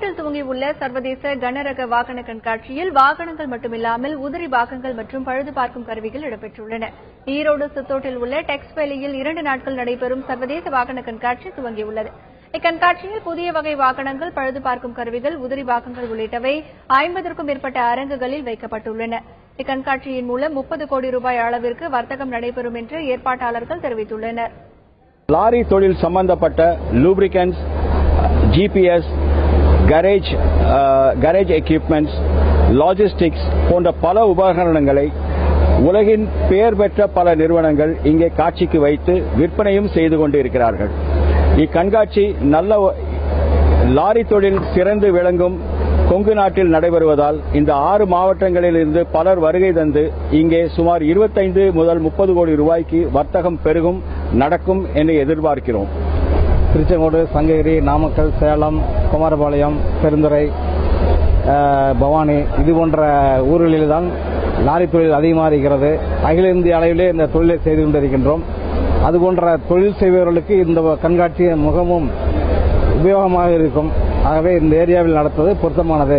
ஈரோட்டில் துவங்கியுள்ள சர்வதேச கனரக வாகன கண்காட்சியில் வாகனங்கள் மட்டுமில்லாமல் உதிரி பாகங்கள் மற்றும் பழுது பார்க்கும் கருவிகள் இடம்பெற்றுள்ளன. ஈரோடு சித்தோட்டில் உள்ள டெக்ஸ்பெலியில் 2 நாட்கள் நடைபெறும் சர்வதேச வாகன கண்காட்சி துவங்கியுள்ளது. இக்கண்காட்சியில் புதிய வகை வாகனங்கள், பழுது பார்க்கும் கருவிகள், உதிரி பாகங்கள் உள்ளிட்டவை 50க்கும் மேற்பட்ட அரங்குகளில் வைக்கப்பட்டுள்ளன. இக்கண்காட்சியின் மூலம் 30 கோடி ரூபாய் அளவிற்கு வர்த்தகம் நடைபெறும் என்று ஏற்பாட்டாளர்கள் தெரிவித்துள்ளனர். லாரி தொழில் சம்பந்தப்பட்ட லூப்ரிகன்ட்ஸ், ஜிபிஎஸ், கரேஜ் எக்யூப்மெண்ட்ஸ், லாஜிஸ்டிக்ஸ் போன்ற பல உபகரணங்களை உலகின் பெயர் பெற்ற பல நிறுவனங்கள் இங்கே காட்சிக்கு வைத்து விற்பனையும் செய்து கொண்டிருக்கிறார்கள். இக்கண்காட்சி லாரி தொழில் சிறந்து விளங்கும் கொங்கு நாட்டில் நடைபெறுவதால் இந்த 6 மாவட்டங்களில் இருந்து பலர் வருகை தந்து இங்கே சுமார் 25 முதல் 30 கோடி ரூபாய்க்கு வர்த்தகம் நடக்கும் என்று எதிர்பார்க்கிறோம். திருச்செங்கோடு, சங்ககிரி, நாமக்கல், சேலம், குமாரபாளையம், பெருந்துறை, பவானி இது போன்ற ஊர்களில்தான் லாரி தொழில் அதிகமாக இருக்கிறது. அகில இந்திய அளவிலே இந்த தொழிலை செய்து கொண்டிருக்கின்றோம். அதுபோன்ற தொழில் செய்பவர்களுக்கு இந்த கண்காட்சி மிகவும் உபயோகமாக இருக்கும். ஆகவே இந்த ஏரியாவில் நடத்துவது பொருத்தமானது.